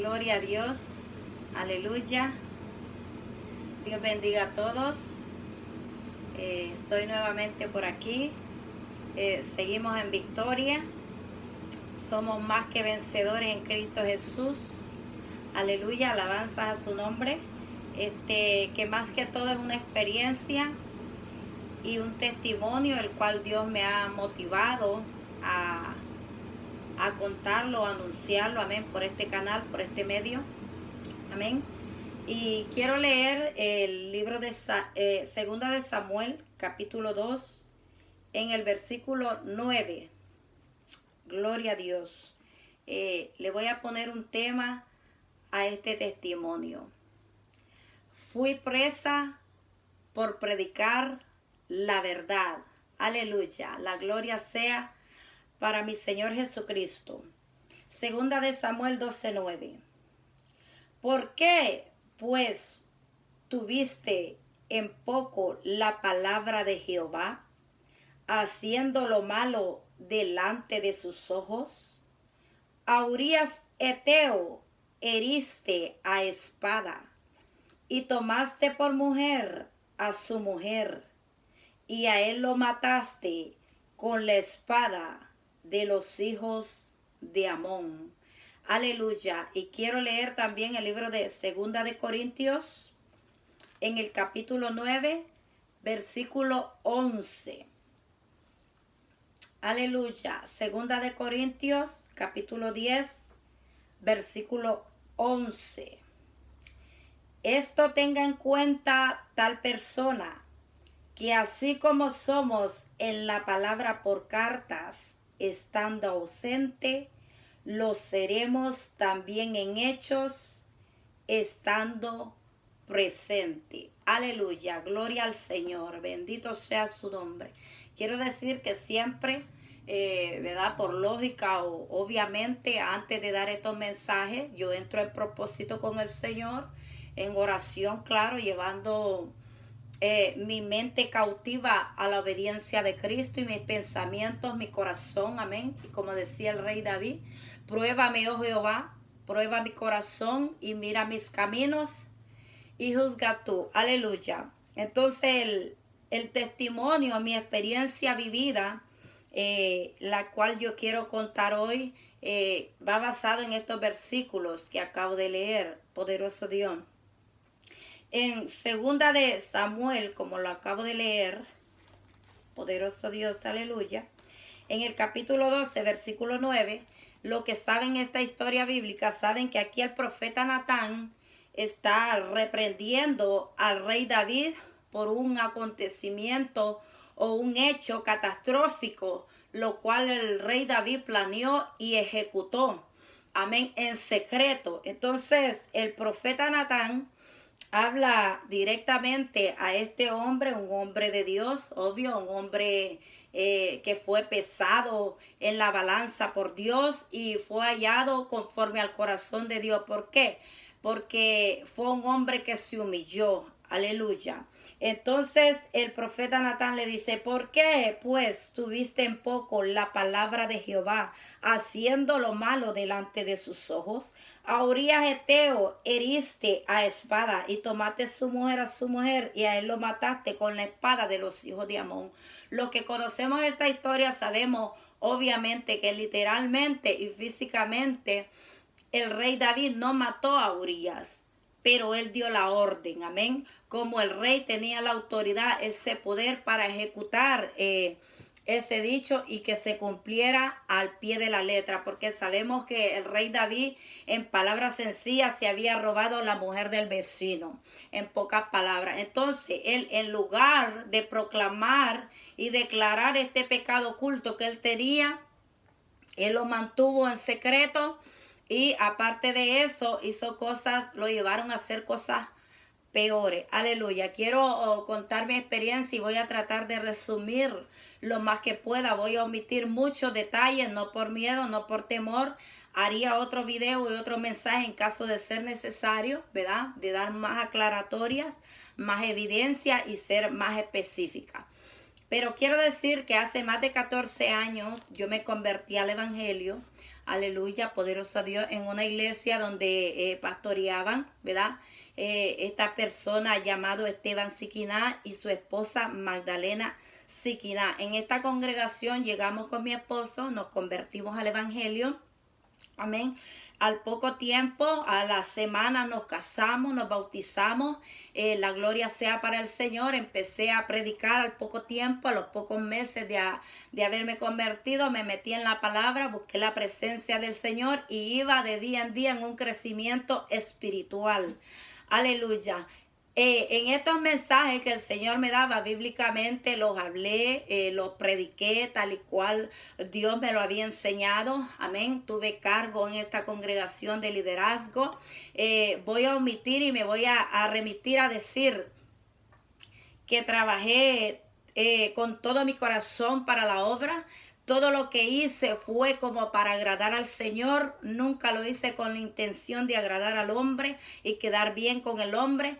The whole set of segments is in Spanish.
Gloria a Dios. Aleluya. Dios bendiga a todos. Estoy nuevamente por aquí. Seguimos en victoria. Somos más que vencedores en Cristo Jesús. Aleluya. Alabanzas a su nombre. Que más que todo es una experiencia y un testimonio el cual Dios me ha motivado a contarlo, a anunciarlo, amén, por este canal, por este medio, amén. Y quiero leer el libro de Segunda de Samuel, capítulo 2, en el versículo 9. Gloria a Dios. Le voy a poner un tema a este testimonio. Fui presa por predicar la verdad. Aleluya. La gloria sea para mi Señor Jesucristo. Segunda de Samuel 12:9. ¿Por qué, pues, tuviste en poco la palabra de Jehová, haciendo lo malo delante de sus ojos? A Urías Eteo heriste a espada, y tomaste por mujer a su mujer, y a él lo mataste con la espada de los hijos de Amón. Aleluya. Y quiero leer también el libro de Segunda de Corintios, en el capítulo 9, versículo 11. Aleluya. Segunda de Corintios, capítulo 10, versículo 11. Esto tenga en cuenta tal persona, que así como somos en la palabra por cartas, estando ausente, lo seremos también en hechos, estando presente. Aleluya, gloria al Señor, bendito sea su nombre. Quiero decir que siempre, ¿verdad? Por lógica o obviamente, antes de dar estos mensajes, yo entro en propósito con el Señor, en oración, claro, llevando mi mente cautiva a la obediencia de Cristo y mis pensamientos, mi corazón, amén. Y como decía el rey David, pruébame, oh Jehová, prueba mi corazón y mira mis caminos y juzga tú. Aleluya. Entonces el testimonio, mi experiencia vivida, la cual yo quiero contar hoy, va basado en estos versículos que acabo de leer, poderoso Dios. En Segunda de Samuel, como lo acabo de leer, poderoso Dios, aleluya, en el capítulo 12, versículo 9, lo que saben esta historia bíblica, saben que aquí el profeta Natán está reprendiendo al rey David por un acontecimiento o un hecho catastrófico, lo cual el rey David planeó y ejecutó, amén, en secreto. Entonces el profeta Natán habla directamente a este hombre, un hombre de Dios, obvio, un hombre que fue pesado en la balanza por Dios y fue hallado conforme al corazón de Dios. ¿Por qué? Porque fue un hombre que se humilló. Aleluya. Entonces el profeta Natán le dice, ¿por qué pues tuviste en poco la palabra de Jehová, haciendo lo malo delante de sus ojos? A Urías Eteo heriste a espada y tomaste su mujer a su mujer y a él lo mataste con la espada de los hijos de Amón. Los que conocemos esta historia sabemos obviamente que literalmente y físicamente el rey David no mató a Urías, pero él dio la orden, amén. Como el rey tenía la autoridad, ese poder para ejecutar ese dicho y que se cumpliera al pie de la letra, porque sabemos que el rey David, en palabras sencillas, se había robado la mujer del vecino, en pocas palabras. Entonces, él, en lugar de proclamar y declarar este pecado oculto que él tenía, él lo mantuvo en secreto. Y aparte de eso, hizo cosas, lo llevaron a hacer cosas peores. Aleluya. Quiero contar mi experiencia y voy a tratar de resumir lo más que pueda. Voy a omitir muchos detalles, no por miedo, no por temor. Haría otro video y otro mensaje en caso de ser necesario, ¿verdad? De dar más aclaratorias, más evidencia y ser más específica. Pero quiero decir que hace más de 14 años yo me convertí al Evangelio. aleluya, poderoso Dios, en una iglesia donde pastoreaban, ¿verdad? Esta persona llamado Esteban Siquiná y su esposa Magdalena Siquiná. En esta congregación llegamos con mi esposo, nos convertimos al evangelio. Amén. Al poco tiempo, a la semana nos casamos, nos bautizamos. La gloria sea para el Señor. Empecé a predicar al poco tiempo, a los pocos meses de haberme convertido. Me metí en la palabra, busqué la presencia del Señor y iba de día en día en un crecimiento espiritual. Aleluya. En estos mensajes que el Señor me daba bíblicamente, los hablé, los prediqué tal y cual Dios me lo había enseñado. Amén. Tuve cargo en esta congregación de liderazgo. Voy a omitir y me voy a remitir a decir que trabajé con todo mi corazón para la obra. Todo lo que hice fue como para agradar al Señor. Nunca lo hice con la intención de agradar al hombre y quedar bien con el hombre.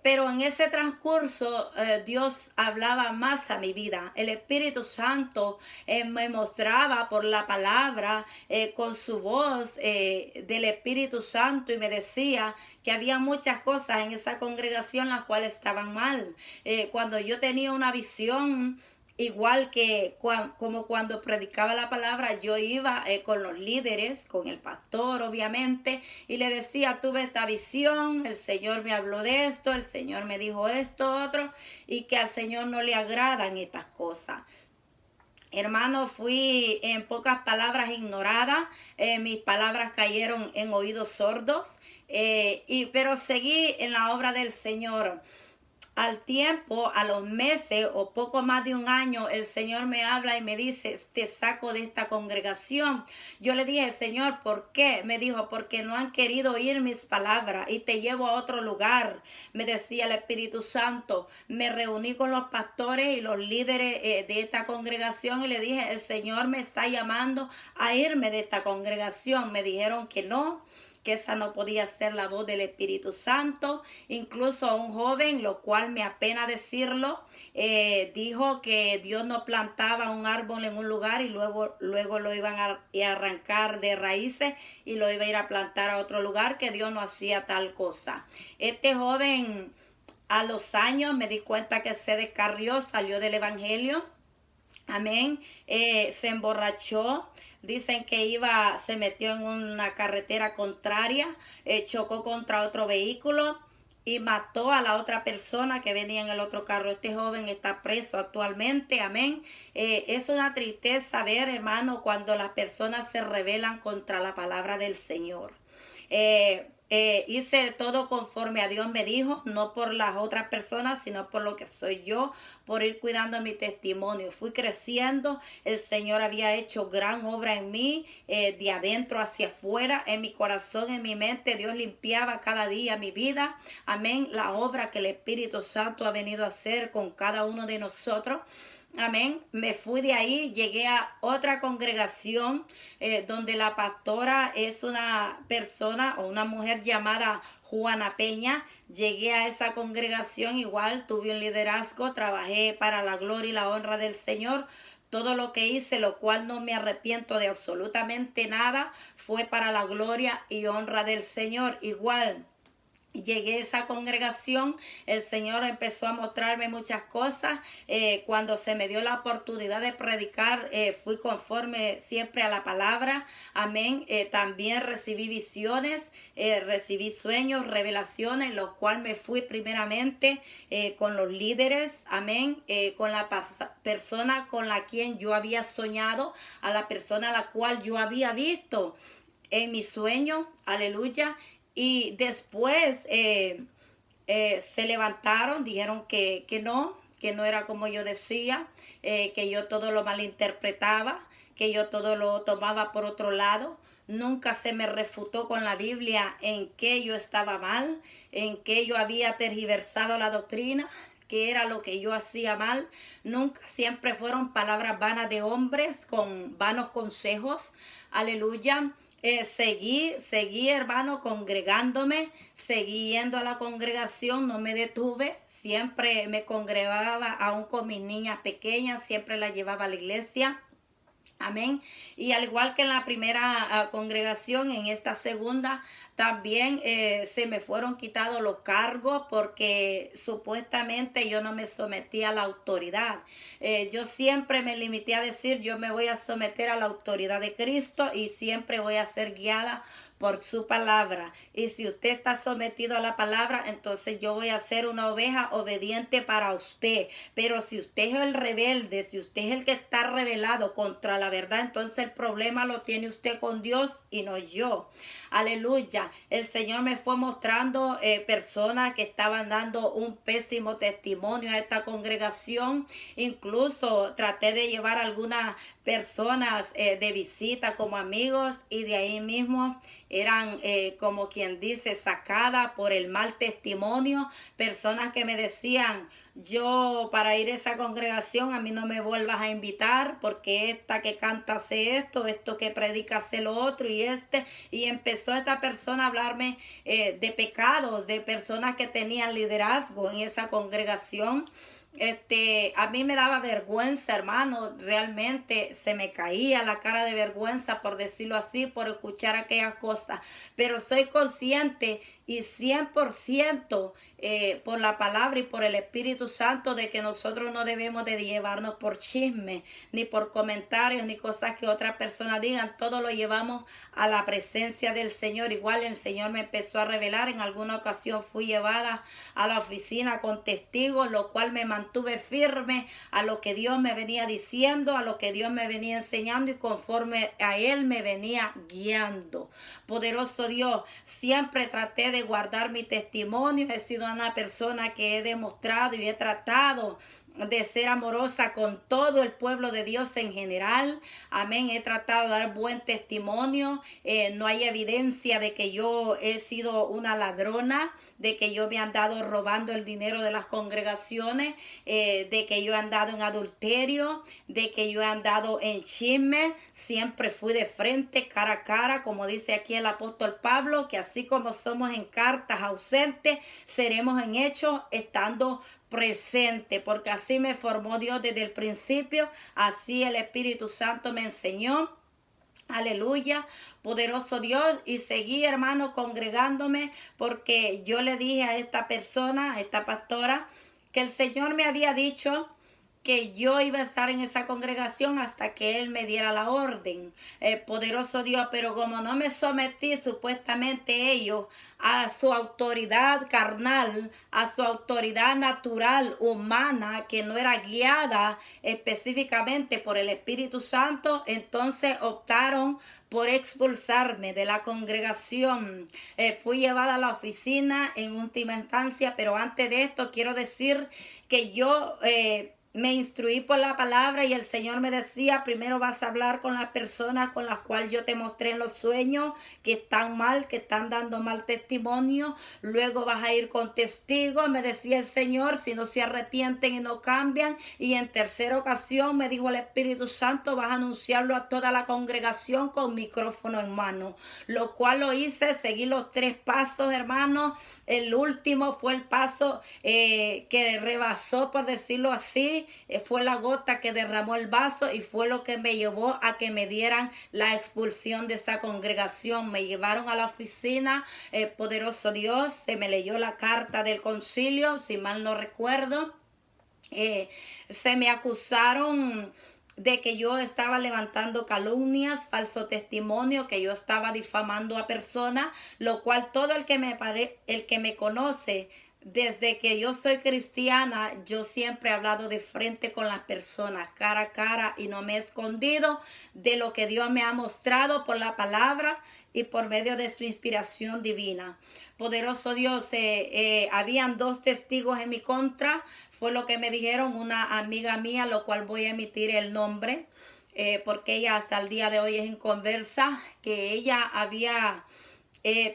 Pero en ese transcurso Dios hablaba más a mi vida. El Espíritu Santo me mostraba por la palabra, con su voz del Espíritu Santo, y me decía que había muchas cosas en esa congregación las cuales estaban mal. Cuando yo tenía una visión, igual que como cuando predicaba la palabra, yo iba con los líderes, con el pastor obviamente, y le decía: tuve esta visión, el Señor me habló de esto, el Señor me dijo esto, otro, y que al Señor no le agradan estas cosas. Hermano, fui en pocas palabras ignorada, mis palabras cayeron en oídos sordos, pero seguí en la obra del Señor. Al tiempo, a los meses o poco más de un año, el Señor me habla y me dice: te saco de esta congregación. Yo le dije: Señor, ¿por qué? Me dijo: porque no han querido oír mis palabras y te llevo a otro lugar. Me decía el Espíritu Santo. Me reuní con los pastores y los líderes de esta congregación y le dije: el Señor me está llamando a irme de esta congregación. Me dijeron que no, que esa no podía ser la voz del Espíritu Santo. Incluso un joven, lo cual me apena decirlo, dijo que Dios no plantaba un árbol en un lugar y luego lo iban a arrancar de raíces y lo iba a ir a plantar a otro lugar, que Dios no hacía tal cosa. Este joven, a los años me di cuenta que se descarrió, salió del evangelio. Amén. Se emborrachó. Dicen que se metió en una carretera contraria, chocó contra otro vehículo y mató a la otra persona que venía en el otro carro. Este joven está preso actualmente. Amén. Es una tristeza ver, hermano, cuando las personas se rebelan contra la palabra del Señor. Hice todo conforme a Dios me dijo, no por las otras personas, sino por lo que soy yo, por ir cuidando mi testimonio. Fui creciendo, el Señor había hecho gran obra en mí, de adentro hacia afuera, en mi corazón, en mi mente. Dios limpiaba cada día mi vida. Amén. La obra que el Espíritu Santo ha venido a hacer con cada uno de nosotros. Amén. Me fui de ahí, llegué a otra congregación donde la pastora es una persona o una mujer llamada Juana Peña. Llegué a esa congregación, igual tuve un liderazgo, trabajé para la gloria y la honra del Señor. Todo lo que hice, lo cual no me arrepiento de absolutamente nada, fue para la gloria y honra del Señor. Igual llegué a esa congregación, el Señor empezó a mostrarme muchas cosas. Cuando se me dio la oportunidad de predicar, fui conforme siempre a la palabra. Amén. También recibí visiones, recibí sueños, revelaciones, los cuales me fui primeramente con los líderes. Amén. Con la persona con la quien yo había soñado, a la persona a la cual yo había visto en mi sueño. Aleluya. Y después se levantaron, dijeron que no era como yo decía, que yo todo lo malinterpretaba, que yo todo lo tomaba por otro lado. Nunca se me refutó con la Biblia en que yo estaba mal, en que yo había tergiversado la doctrina, que era lo que yo hacía mal. Nunca, siempre fueron palabras vanas de hombres con vanos consejos. Aleluya. Seguí, hermano, congregándome, seguí yendo a la congregación, no me detuve, siempre me congregaba, aún con mis niñas pequeñas, siempre las llevaba a la iglesia. Amén. Y al igual que en la primera congregación, en esta segunda también se me fueron quitados los cargos porque supuestamente yo no me sometía a la autoridad. Yo siempre me limité a decir, yo me voy a someter a la autoridad de Cristo y siempre voy a ser guiada por su palabra. Y si usted está sometido a la palabra, entonces yo voy a ser una oveja obediente para usted. Pero si usted es el rebelde, si usted es el que está rebelado contra la verdad, entonces el problema lo tiene usted con Dios y no yo. Aleluya. El Señor me fue mostrando personas que estaban dando un pésimo testimonio a esta congregación. Incluso traté de llevar algunas personas de visita como amigos y de ahí mismo eran como quien dice sacadas por el mal testimonio, personas que me decían, yo para ir a esa congregación a mí no me vuelvas a invitar porque esta que canta hace esto que predica hace lo otro y empezó esta persona a hablarme de pecados, de personas que tenían liderazgo en esa congregación. A mí me daba vergüenza, hermano, realmente se me caía la cara de vergüenza, por decirlo así, por escuchar aquellas cosas, pero soy consciente y 100% por la palabra y por el Espíritu Santo de que nosotros no debemos de llevarnos por chisme, ni por comentarios, ni cosas que otras personas digan, todo lo llevamos a la presencia del Señor. Igual el Señor me empezó a revelar, en alguna ocasión fui llevada a la oficina con testigos, lo cual me mantuve firme a lo que Dios me venía diciendo, a lo que Dios me venía enseñando y conforme a Él me venía guiando. Poderoso Dios, siempre traté de guardar mi testimonio, he sido una persona que he demostrado y he tratado de ser amorosa con todo el pueblo de Dios en general. Amén. He tratado de dar buen testimonio. No hay evidencia de que yo he sido una ladrona, de que yo me he andado robando el dinero de las congregaciones, de que yo he andado en adulterio, de que yo he andado en chisme. Siempre fui de frente, cara a cara, como dice aquí el apóstol Pablo, que así como somos en cartas ausentes, seremos en hechos estando presente, porque así me formó Dios desde el principio, así el Espíritu Santo me enseñó. Aleluya, poderoso Dios, y seguí, hermano, congregándome porque yo le dije a esta persona, a esta pastora, que el Señor me había dicho que yo iba a estar en esa congregación hasta que Él me diera la orden. Poderoso Dios, pero como no me sometí supuestamente ellos a su autoridad carnal, a su autoridad natural, humana, que no era guiada específicamente por el Espíritu Santo, entonces optaron por expulsarme de la congregación. Fui llevada a la oficina en última instancia, pero antes de esto quiero decir que yo me instruí por la palabra y el Señor me decía, primero vas a hablar con las personas con las cuales yo te mostré en los sueños que están mal, que están dando mal testimonio, luego vas a ir con testigos, me decía el Señor, si no se arrepienten y no cambian, y en tercera ocasión me dijo el Espíritu Santo, vas a anunciarlo a toda la congregación con micrófono en mano, lo cual lo hice, seguí los 3 pasos, hermano. El último fue el paso que rebasó, por decirlo así, fue la gota que derramó el vaso y fue lo que me llevó a que me dieran la expulsión de esa congregación. Me llevaron a la oficina, poderoso Dios, se me leyó la carta del concilio, si mal no recuerdo. Se me acusaron de que yo estaba levantando calumnias, falso testimonio, que yo estaba difamando a personas, lo cual todo el que me conoce desde que yo soy cristiana, yo siempre he hablado de frente con las personas, cara a cara, y no me he escondido de lo que Dios me ha mostrado por la palabra y por medio de su inspiración divina. Poderoso Dios, habían 2 testigos en mi contra, fue lo que me dijeron una amiga mía, lo cual voy a emitir el nombre, porque ella hasta el día de hoy es inconversa, que ella había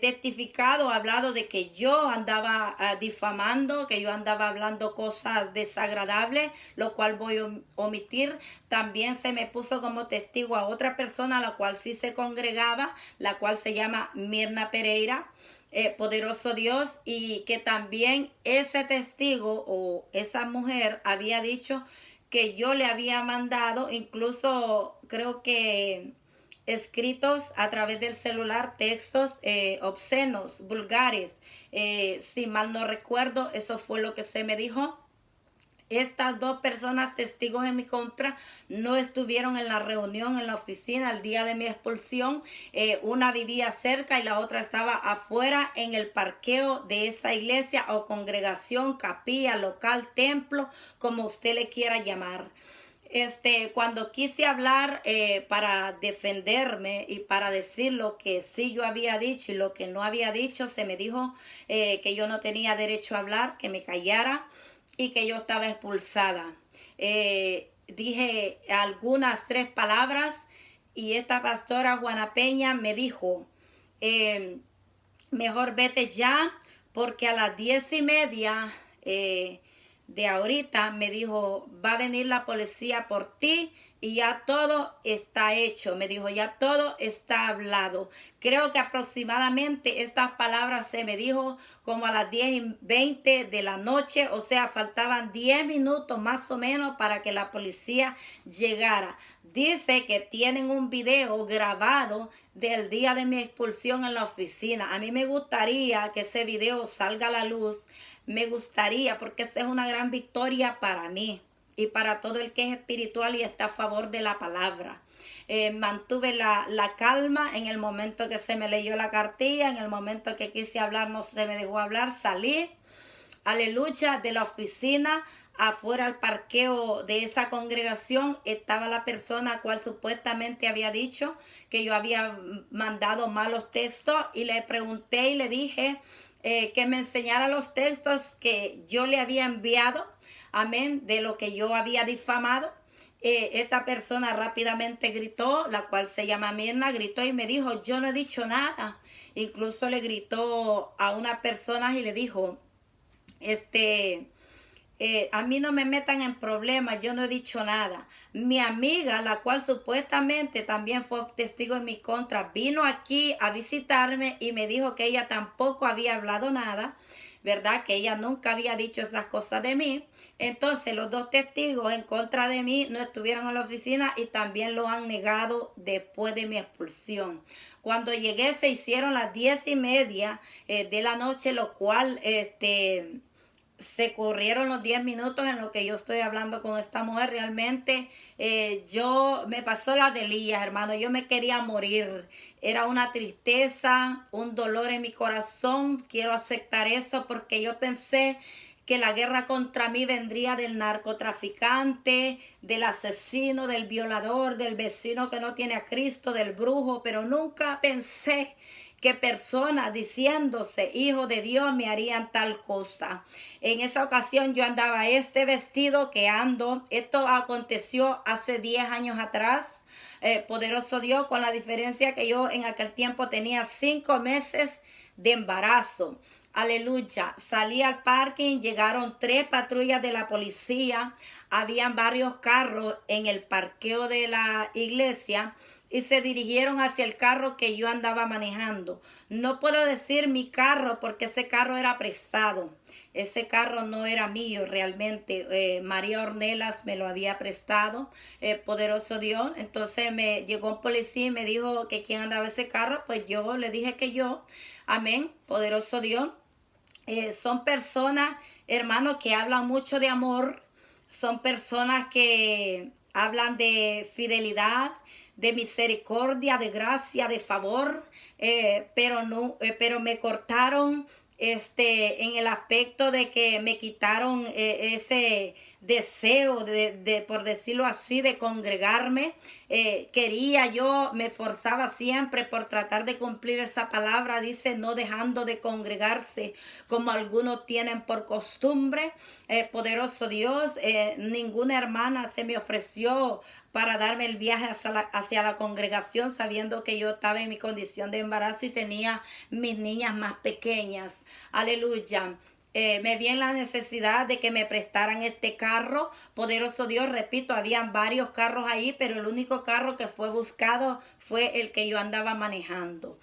testificado, hablado de que yo andaba difamando, que yo andaba hablando cosas desagradables, lo cual voy a omitir. También se me puso como testigo a otra persona, la cual sí se congregaba, la cual se llama Mirna Pereira. Poderoso Dios, y que también ese testigo o esa mujer había dicho que yo le había mandado, incluso creo que escritos a través del celular, textos obscenos, vulgares. Si mal no recuerdo, eso fue lo que se me dijo. Estas dos personas testigos en mi contra no estuvieron en la reunión en la oficina el día de mi expulsión. Una vivía cerca y la otra estaba afuera en el parqueo de esa iglesia o congregación, capilla, local, templo, como usted le quiera llamar. Cuando quise hablar para defenderme y para decir lo que sí yo había dicho y lo que no había dicho, se me dijo que yo no tenía derecho a hablar, que me callara y que yo estaba expulsada. Dije algunas 3 palabras y esta pastora Juana Peña me dijo, mejor vete ya porque a las 10:30 de ahorita me dijo, va a venir la policía por ti y ya todo está hecho. Me dijo, ya todo está hablado. Creo que aproximadamente estas palabras se me dijo como a las 10:20 de la noche, o sea, faltaban 10 minutos más o menos para que la policía llegara. Dice que tienen un video grabado del día de mi expulsión en la oficina. A mí me gustaría que ese video salga a la luz. Me gustaría, porque esa es una gran victoria para mí y para todo el que es espiritual y está a favor de la palabra. Mantuve la calma en el momento que se me leyó la cartilla, en el momento que quise hablar no se me dejó hablar, salí, aleluya, de la oficina. Afuera al parqueo de esa congregación estaba la persona a cual supuestamente había dicho que yo había mandado malos textos y le pregunté y le dije que me enseñara los textos que yo le había enviado, amén, de lo que yo había difamado. Esta persona rápidamente gritó, la cual se llama Mirna, gritó y me dijo, yo no he dicho nada. Incluso le gritó a una persona y le dijo, a mí no me metan en problemas, yo no he dicho nada. Mi amiga, la cual supuestamente también fue testigo en mi contra, vino aquí a visitarme y me dijo que ella tampoco había hablado nada, ¿verdad? Que ella nunca había dicho esas cosas de mí. Entonces los dos testigos en contra de mí no estuvieron en la oficina y también lo han negado después de mi expulsión. Cuando llegué se hicieron las 10:30 de la noche, lo cual se corrieron los 10 minutos en lo que yo estoy hablando con esta mujer. Realmente yo me pasó la delía, hermano. Yo me quería morir. Era una tristeza, un dolor en mi corazón. Quiero aceptar eso porque yo pensé que la guerra contra mí vendría del narcotraficante, del asesino, del violador, del vecino que no tiene a Cristo, del brujo, pero nunca pensé que personas diciéndose hijo de Dios me harían tal cosa. En esa ocasión yo andaba este vestido que ando. Esto aconteció hace 10 años atrás. Poderoso Dios, con la diferencia que yo en aquel tiempo tenía 5 meses de embarazo. Aleluya. Salí al parking, llegaron 3 patrullas de la policía. Habían varios carros en el parqueo de la iglesia y se dirigieron hacia el carro que yo andaba manejando. No puedo decir mi carro porque ese carro era prestado. Ese carro no era mío realmente. María Ornelas me lo había prestado. Poderoso Dios. Entonces me llegó un policía y me dijo que quién andaba ese carro. Pues yo le dije que yo. Amén. Poderoso Dios. Son personas, hermanos, que hablan mucho de amor. Son personas que hablan de fidelidad, de misericordia, de gracia, de favor, pero me cortaron en el aspecto de que me quitaron ese deseo de, por decirlo así, de congregarme. Quería yo, me forzaba siempre por tratar de cumplir esa palabra, dice, no dejando de congregarse como algunos tienen por costumbre. Poderoso Dios, ninguna hermana se me ofreció para darme el viaje hacia la congregación, sabiendo que yo estaba en mi condición de embarazo y tenía mis niñas más pequeñas. Aleluya. Me vi en la necesidad de que me prestaran este carro. Poderoso Dios, repito, habían varios carros ahí, pero el único carro que fue buscado fue el que yo andaba manejando.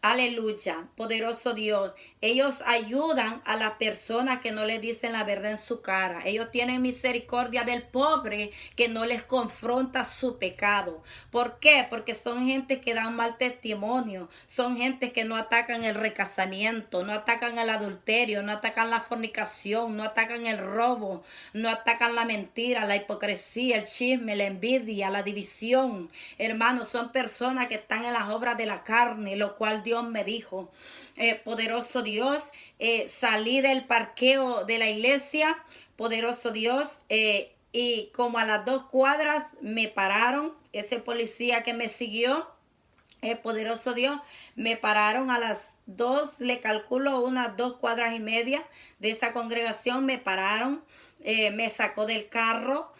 Aleluya, poderoso Dios. Ellos ayudan a las personas que no les dicen la verdad en su cara. Ellos tienen misericordia del pobre que no les confronta su pecado. ¿Por qué? Porque son gente que dan mal testimonio. Son gente que no atacan el recasamiento, no atacan el adulterio, no atacan la fornicación, no atacan el robo, no atacan la mentira, la hipocresía, el chisme, la envidia, la división. Hermanos, son personas que están en las obras de la carne, lo cual Dios me dijo, poderoso Dios, salí del parqueo de la iglesia, poderoso Dios, y como a las 2 cuadras me pararon, ese policía que me siguió, poderoso Dios, me pararon a las 2, le calculo unas 2 cuadras y media de esa congregación, me pararon, me sacó del carro,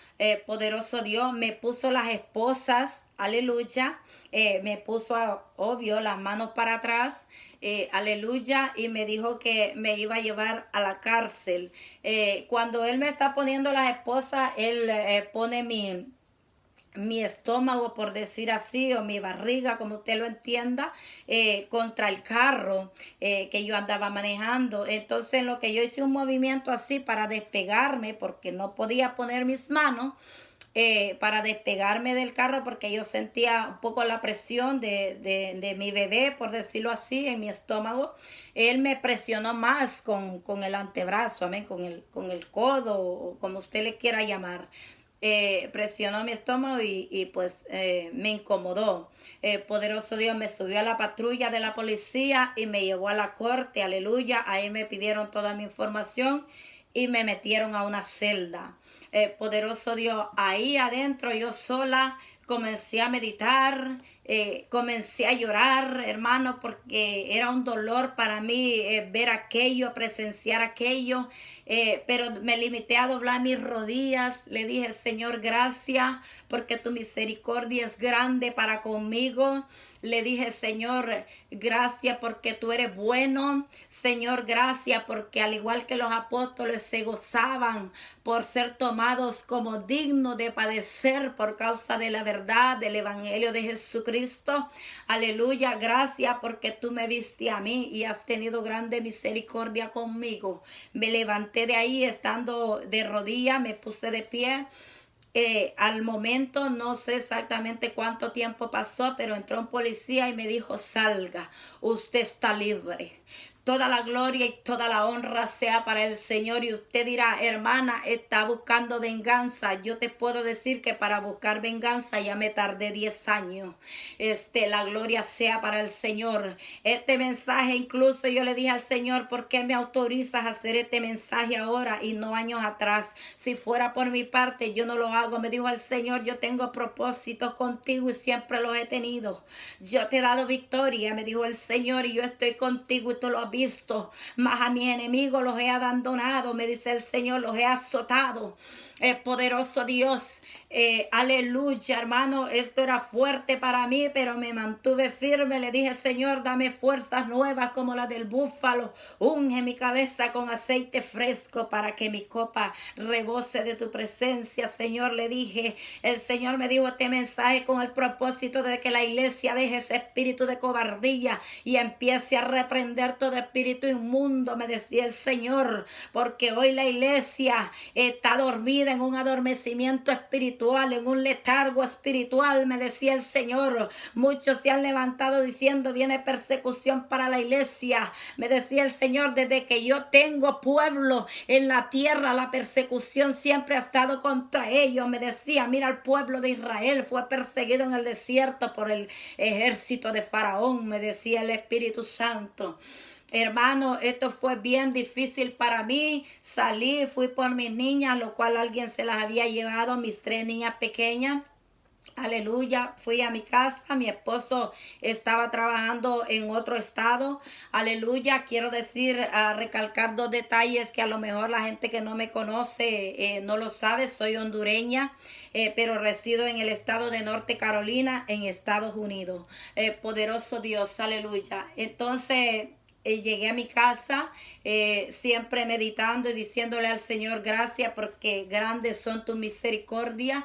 poderoso Dios, me puso las esposas, aleluya, me puso, obvio, las manos para atrás, aleluya, y me dijo que me iba a llevar a la cárcel. Cuando él me está poniendo las esposas, él pone mi estómago, por decir así, o mi barriga, como usted lo entienda, contra el carro que yo andaba manejando. Entonces, en lo que yo hice un movimiento así para despegarme, porque no podía poner mis manos, para despegarme del carro, porque yo sentía un poco la presión de mi bebé, por decirlo así, en mi estómago. Él me presionó más con el antebrazo, amén, con el codo, o como usted le quiera llamar. Presionó mi estómago y pues me incomodó. Poderoso Dios, me subió a la patrulla de la policía y me llevó a la corte, aleluya. Ahí me pidieron toda mi información y me metieron a una celda. Poderoso Dios, ahí adentro yo sola comencé a meditar, comencé a llorar, hermano, porque era un dolor para mí ver aquello, presenciar aquello, pero me limité a doblar mis rodillas, le dije, Señor, gracias, porque tu misericordia es grande para conmigo. Le dije, Señor, gracias porque tú eres bueno. Señor, gracias porque al igual que los apóstoles se gozaban por ser tomados como dignos de padecer por causa de la verdad del evangelio de Jesucristo. Aleluya, gracias porque tú me viste a mí y has tenido grande misericordia conmigo. Me levanté de ahí estando de rodillas, me puse de pie. Al momento no sé exactamente cuánto tiempo pasó, pero entró un policía y me dijo, salga, usted está libre. Toda la gloria y toda la honra sea para el Señor. Y usted dirá, hermana, está buscando venganza. Yo te puedo decir que para buscar venganza ya me tardé 10 años. La gloria sea para el Señor. Este mensaje incluso yo le dije al Señor, ¿por qué me autorizas a hacer este mensaje ahora y no años atrás? Si fuera por mi parte, yo no lo hago. Me dijo el Señor, yo tengo propósitos contigo y siempre los he tenido. Yo te he dado victoria, me dijo el Señor, y yo estoy contigo y tú lo has visto. Mas a mis enemigos los he abandonado, me dice el Señor, los he azotado. Poderoso Dios, aleluya, hermano, esto era fuerte para mí, pero me mantuve firme. Le dije, Señor, dame fuerzas nuevas como las del búfalo. Unge mi cabeza con aceite fresco para que mi copa rebose de tu presencia, Señor. Le dije, el Señor me dijo este mensaje con el propósito de que la iglesia deje ese espíritu de cobardía y empiece a reprender todo espíritu inmundo, me decía el Señor, porque hoy la iglesia está dormida en un adormecimiento espiritual, en un letargo espiritual, me decía el Señor. Muchos se han levantado diciendo, viene persecución para la iglesia. Me decía el Señor, desde que yo tengo pueblo en la tierra, la persecución siempre ha estado contra ellos. Me decía, mira, el pueblo de Israel fue perseguido en el desierto por el ejército de Faraón, me decía el Espíritu Santo. Hermano, esto fue bien difícil para mí. Salí, fui por mis niñas, lo cual alguien se las había llevado, mis 3 niñas pequeñas. Aleluya, fui a mi casa, mi esposo estaba trabajando en otro estado. Aleluya, quiero decir, recalcar 2 detalles que a lo mejor la gente que no me conoce no lo sabe. Soy hondureña, pero resido en el estado de Norte Carolina, en Estados Unidos. Poderoso Dios, aleluya. Entonces llegué a mi casa siempre meditando y diciéndole al Señor gracias porque grandes son tus misericordias.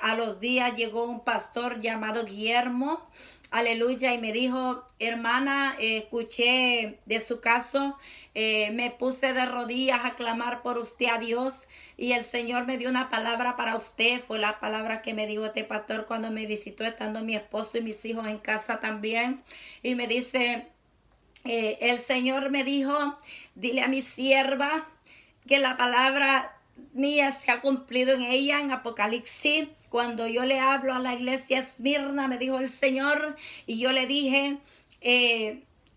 A los días llegó un pastor llamado Guillermo. aleluya, y me dijo, hermana, escuché de su caso, me puse de rodillas a clamar por usted a Dios y el Señor me dio una palabra para usted. Fue la palabra que me dijo este pastor cuando me visitó, estando mi esposo y mis hijos en casa también. Y me dice, el Señor me dijo, dile a mi sierva que la palabra mía se ha cumplido en ella, en Apocalipsis. Cuando yo le hablo a la iglesia Esmirna, me dijo el Señor, y yo le dije,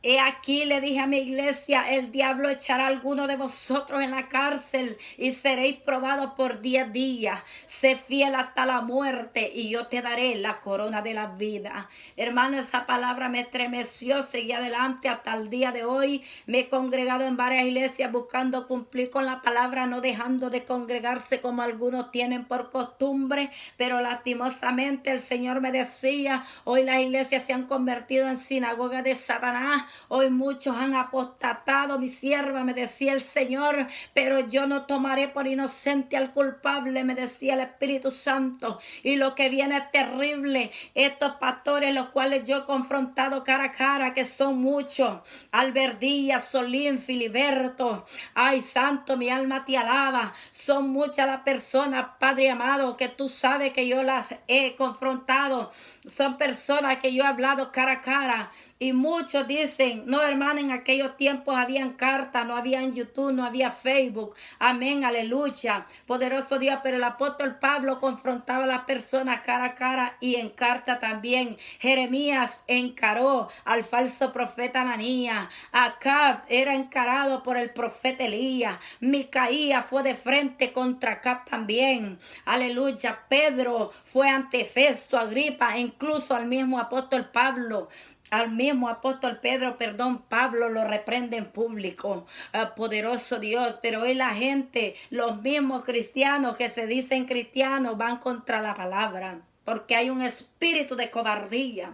he aquí, le dije a mi iglesia, el diablo echará a alguno de vosotros en la cárcel y seréis probados por 10 días. Sé fiel hasta la muerte y yo te daré la corona de la vida. Hermano, esa palabra me estremeció, seguí adelante hasta el día de hoy. Me he congregado en varias iglesias buscando cumplir con la palabra, no dejando de congregarse como algunos tienen por costumbre, pero lastimosamente el Señor me decía, hoy las iglesias se han convertido en sinagoga de Satanás. Hoy muchos han apostatado, mi sierva, me decía el Señor, pero yo no tomaré por inocente al culpable, me decía el Espíritu Santo. Y lo que viene es terrible. Estos pastores, los cuales yo he confrontado cara a cara, que son muchos, Alberdía, Solín, Filiberto, ay santo, mi alma te alaba. Son muchas las personas, Padre amado, que tú sabes que yo las he confrontado. Son personas que yo he hablado cara a cara. Y muchos dicen, no hermana, en aquellos tiempos habían cartas, no había en YouTube, no había Facebook. Amén, aleluya. Poderoso Dios, pero el apóstol Pablo confrontaba a las personas cara a cara y en carta también. Jeremías encaró al falso profeta Ananías. Acab era encarado por el profeta Elías. Micaías fue de frente contra Acab también. Aleluya. Pedro fue ante Festo, Agripa, incluso al mismo apóstol Pablo. Al mismo apóstol Pablo lo reprende en público. Poderoso Dios, pero hoy la gente, los mismos cristianos que se dicen cristianos, van contra la palabra, porque hay un espíritu de cobardía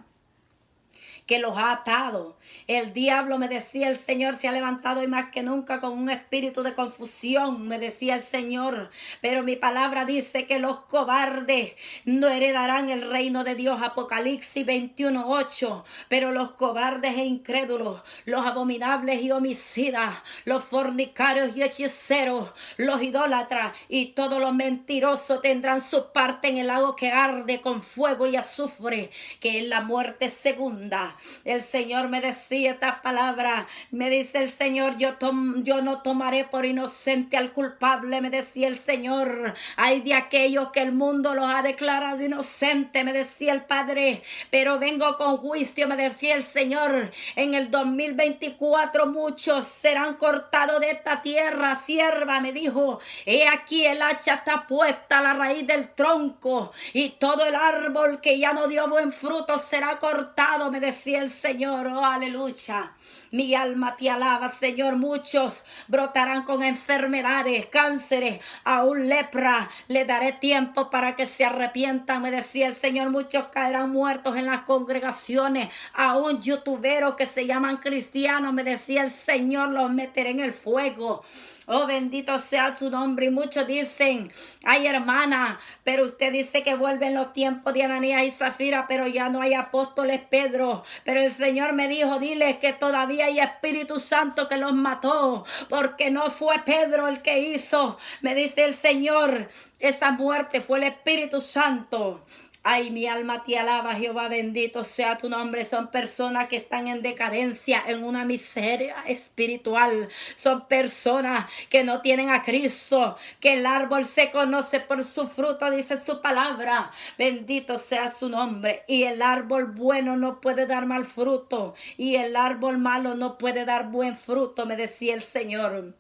que los ha atado. El diablo, me decía el Señor, se ha levantado hoy más que nunca con un espíritu de confusión, me decía el Señor. Pero mi palabra dice que los cobardes no heredarán el reino de Dios. Apocalipsis 21:8. Pero los cobardes e incrédulos, los abominables y homicidas, los fornicarios y hechiceros, los idólatras y todos los mentirosos tendrán su parte en el lago que arde con fuego y azufre, que es la muerte segunda. El Señor me decía estas palabras, me dice el Señor, yo no tomaré por inocente al culpable, me decía el Señor. Hay de aquellos que el mundo los ha declarado inocente, me decía el Padre, pero vengo con juicio, me decía el Señor. En el 2024 muchos serán cortados de esta tierra. Sierva, me dijo, he aquí el hacha está puesta a la raíz del tronco y todo el árbol que ya no dio buen fruto será cortado, me decía el Señor. Oh, aleluya. Mi alma te alaba, Señor. Muchos brotarán con enfermedades, cánceres, aún lepra. Le daré tiempo para que se arrepientan, me decía el Señor. Muchos caerán muertos en las congregaciones. Aún youtuberos que se llaman cristianos, me decía el Señor, los meteré en el fuego. Oh, bendito sea tu nombre. Y muchos dicen, ay hermana, pero usted dice que vuelven los tiempos de Ananías y Zafira, pero ya no hay apóstoles, Pedro. Pero el Señor me dijo, dile que todavía hay Espíritu Santo que los mató, porque no fue Pedro el que hizo, me dice el Señor, esa muerte, fue el Espíritu Santo. Ay, mi alma te alaba, Jehová, bendito sea tu nombre. Son personas que están en decadencia, en una miseria espiritual. Son personas que no tienen a Cristo, que el árbol se conoce por su fruto, dice su palabra. Bendito sea su nombre. Y el árbol bueno no puede dar mal fruto, y el árbol malo no puede dar buen fruto, me decía el Señor.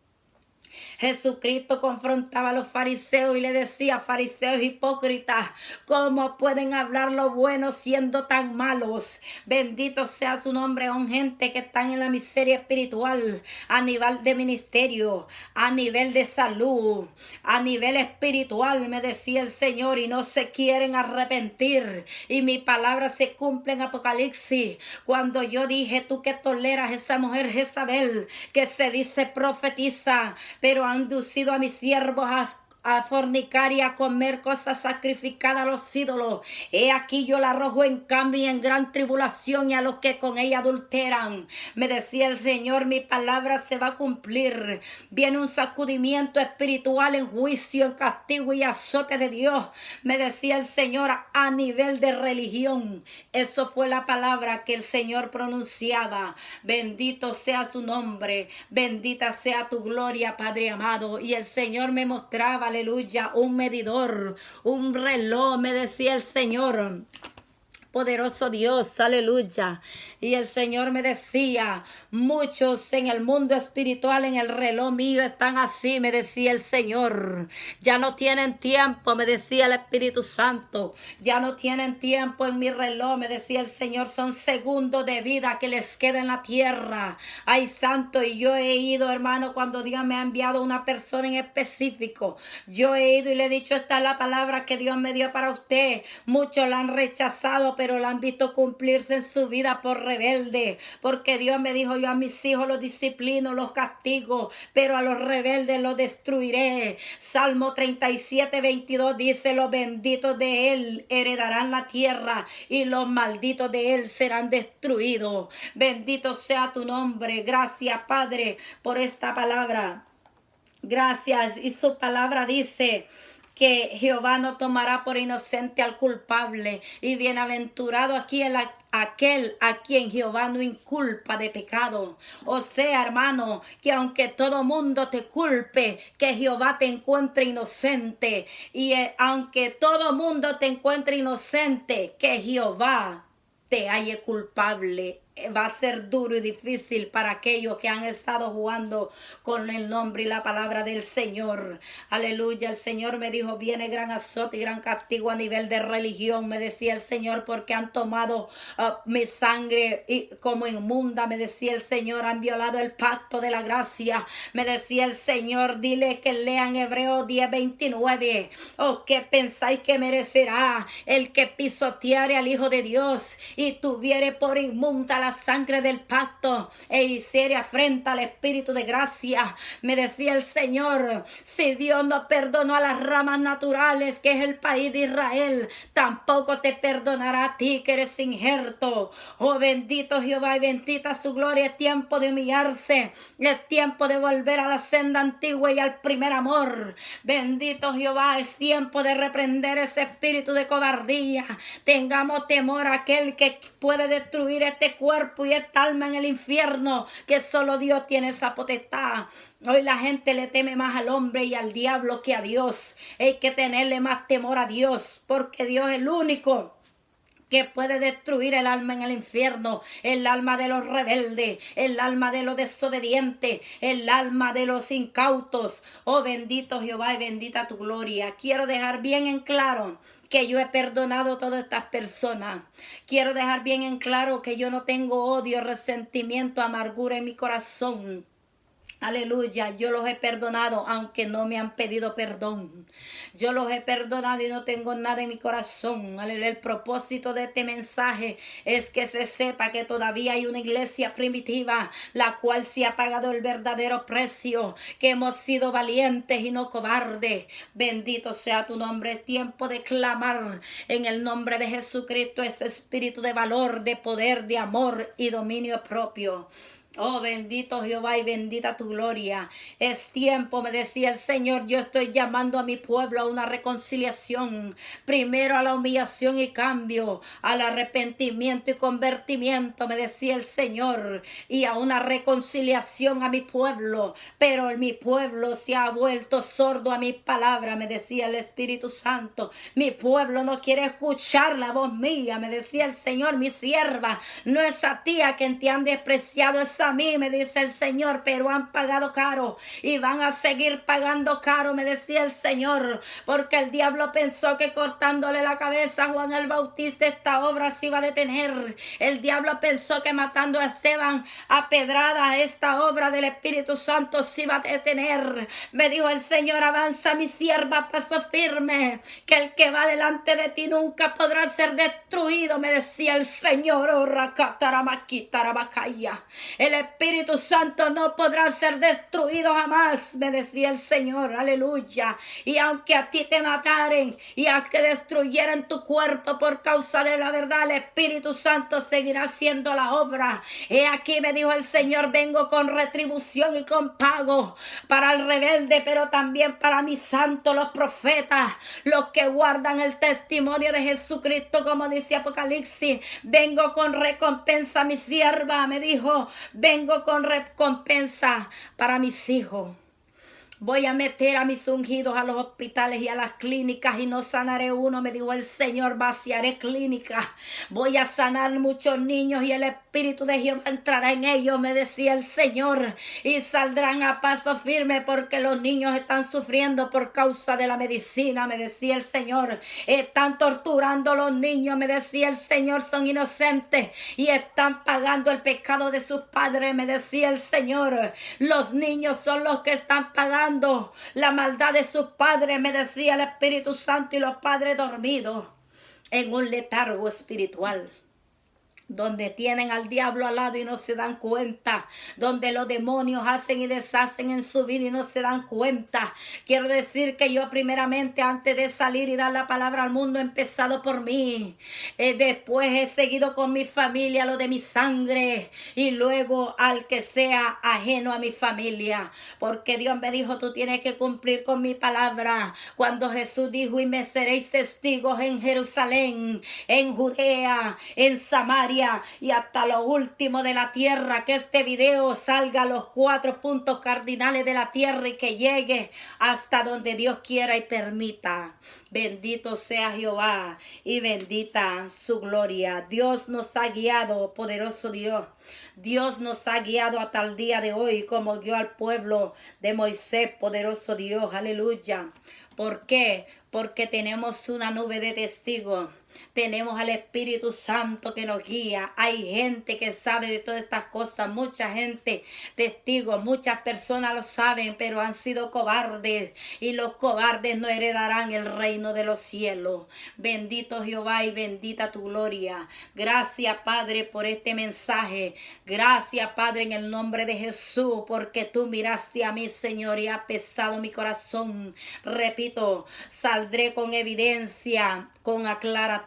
Jesucristo confrontaba a los fariseos y le decía, fariseos hipócritas, ¿cómo pueden hablar lo bueno siendo tan malos? Bendito sea su nombre. Son gente que están en la miseria espiritual, a nivel de ministerio, a nivel de salud, a nivel espiritual, me decía el Señor, y no se quieren arrepentir. Y mi palabra se cumple en Apocalipsis, cuando yo dije, tú que toleras esa mujer Jezabel, que se dice profetiza, pero han inducido a mis siervos a fornicar y a comer cosas sacrificadas a los ídolos. He aquí yo la arrojo en cambio y en gran tribulación y a los que con ella adulteran. Me decía el Señor, mi palabra se va a cumplir. Viene un sacudimiento espiritual en juicio, en castigo y azote de Dios. Me decía el Señor a nivel de religión. Eso fue la palabra que el Señor pronunciaba. Bendito sea su nombre, bendita sea tu gloria, Padre amado. Y el Señor me mostraba, aleluya, un medidor, un reloj, me decía el Señor. Poderoso Dios, aleluya. Y el Señor me decía, muchos en el mundo espiritual, en el reloj mío, están así, me decía el Señor. Ya no tienen tiempo, me decía el Espíritu Santo. Ya no tienen tiempo en mi reloj, me decía el Señor. Son segundos de vida que les queda en la tierra. Ay, santo, y yo he ido, hermano, cuando Dios me ha enviado una persona en específico. Yo he ido y le he dicho, esta es la palabra que Dios me dio para usted. Muchos la han rechazado, pero la han visto cumplirse en su vida por rebelde, porque Dios me dijo, yo a mis hijos los disciplino, los castigo, pero a los rebeldes los destruiré. Salmo 37:22 dice, los benditos de él heredarán la tierra y los malditos de él serán destruidos. Bendito sea tu nombre. Gracias, Padre, por esta palabra. Gracias. Y su palabra dice que Jehová no tomará por inocente al culpable, y bienaventurado aquí aquel a quien Jehová no inculpa de pecado. O sea, hermano, que aunque todo mundo te culpe, que Jehová te encuentre inocente. Y aunque todo mundo te encuentre inocente, que Jehová te halle culpable. Va a ser duro y difícil para aquellos que han estado jugando con el nombre y la palabra del Señor. Aleluya. El Señor me dijo, viene gran azote y gran castigo a nivel de religión, me decía el Señor, porque han tomado mi sangre como inmunda, me decía el Señor, han violado el pacto de la gracia, me decía el Señor. Dile que lean Hebreos 10:29. ¿O qué pensáis que merecerá el que pisoteare al Hijo de Dios y tuviere por inmunda la sangre del pacto e hiciere afrenta al Espíritu de gracia? Me decía el Señor, si Dios no perdonó a las ramas naturales, que es el país de Israel, tampoco te perdonará a ti, que eres injerto. Oh, bendito Jehová y bendita su gloria. Es tiempo de humillarse, es tiempo de volver a la senda antigua y al primer amor. Bendito Jehová, es tiempo de reprender ese espíritu de cobardía. Tengamos temor a aquel que puede destruir este cuerpo y esta alma en el infierno, que solo Dios tiene esa potestad. Hoy la gente le teme más al hombre y al diablo que a Dios. Hay que tenerle más temor a Dios, porque Dios es el único que puede destruir el alma en el infierno, el alma de los rebeldes, el alma de los desobedientes, el alma de los incautos. Oh, bendito Jehová y bendita tu gloria. Quiero dejar bien en claro que yo he perdonado a todas estas personas. Quiero dejar bien en claro que yo no tengo odio, resentimiento, amargura en mi corazón. Aleluya, yo los he perdonado aunque no me han pedido perdón. Yo los he perdonado y no tengo nada en mi corazón. Aleluya. El propósito de este mensaje es que se sepa que todavía hay una iglesia primitiva, la cual se ha pagado el verdadero precio, que hemos sido valientes y no cobardes. Bendito sea tu nombre. Es tiempo de clamar en el nombre de Jesucristo ese espíritu de valor, de poder, de amor y dominio propio. Oh, bendito Jehová y bendita tu gloria. Es tiempo, me decía el Señor, yo estoy llamando a mi pueblo a una reconciliación. Primero a la humillación y cambio, al arrepentimiento y convertimiento, me decía el Señor, y a una reconciliación a mi pueblo. Pero mi pueblo se ha vuelto sordo a mis palabras, me decía el Espíritu Santo. Mi pueblo no quiere escuchar la voz mía, me decía el Señor. Mi sierva, no es a ti a quien te han despreciado, es a mí, me dice el Señor, pero han pagado caro y van a seguir pagando caro, me decía el Señor, porque el diablo pensó que cortándole la cabeza a Juan el Bautista esta obra se iba a detener. El diablo pensó que matando a Esteban a pedradas esta obra del Espíritu Santo se iba a detener. Me dijo el Señor, avanza mi sierva, paso firme, que el que va delante de ti nunca podrá ser destruido, me decía el Señor. Oh, el el Espíritu Santo no podrá ser destruido jamás, me decía el Señor, aleluya. Y aunque a ti te mataren y aunque destruyeran tu cuerpo por causa de la verdad, el Espíritu Santo seguirá haciendo la obra. He aquí, me dijo el Señor, vengo con retribución y con pago para el rebelde, pero también para mis santos, los profetas, los que guardan el testimonio de Jesucristo, como dice Apocalipsis. Vengo con recompensa, mi sierva, me dijo, vengo con recompensa para mis hijos. Voy a meter a mis ungidos a los hospitales y a las clínicas y no sanaré uno, me dijo el Señor, vaciaré clínicas. Voy a sanar muchos niños y el Espíritu de Jehová entrará en ellos, me decía el Señor, y saldrán a paso firme porque los niños están sufriendo por causa de la medicina, me decía el Señor. Están torturando a los niños, me decía el Señor, son inocentes y están pagando el pecado de sus padres, me decía el Señor. Los niños son los que están pagando la maldad de sus padres, me decía el Espíritu Santo, y los padres dormidos en un letargo espiritual, donde tienen al diablo al lado y no se dan cuenta, donde los demonios hacen y deshacen en su vida y no se dan cuenta. Quiero decir que yo primeramente, antes de salir y dar la palabra al mundo, he empezado por mí, después he seguido con mi familia, lo de mi sangre, y luego al que sea ajeno a mi familia, porque Dios me dijo, tú tienes que cumplir con mi palabra. Cuando Jesús dijo, y me seréis testigos en Jerusalén, en Judea, en Samaria y hasta lo último de la tierra, que este video salga a los 4 puntos cardinales de la tierra y que llegue hasta donde Dios quiera y permita. Bendito sea Jehová y bendita su gloria. Dios nos ha guiado, poderoso Dios. Dios nos ha guiado hasta el día de hoy, como guió al pueblo de Moisés, poderoso Dios. Aleluya. ¿Por qué? Porque tenemos una nube de testigos. Tenemos al Espíritu Santo que nos guía. Hay gente que sabe de todas estas cosas. Mucha gente, testigos, muchas personas lo saben, pero han sido cobardes. Y los cobardes no heredarán el reino de los cielos. Bendito Jehová y bendita tu gloria. Gracias, Padre, por este mensaje. Gracias, Padre, en el nombre de Jesús, porque tú miraste a mí, Señor, y ha pesado mi corazón. Repito, saldré con evidencia, con aclaratoria,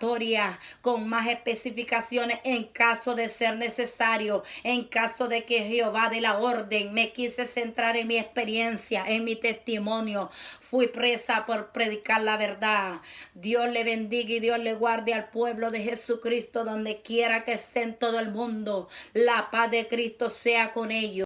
con más especificaciones en caso de ser necesario, en caso de que Jehová dé la orden. Me quise centrar en mi experiencia, en mi testimonio. Fui presa por predicar la verdad. Dios le bendiga y Dios le guarde al pueblo de Jesucristo donde quiera que esté en todo el mundo. La paz de Cristo sea con ellos.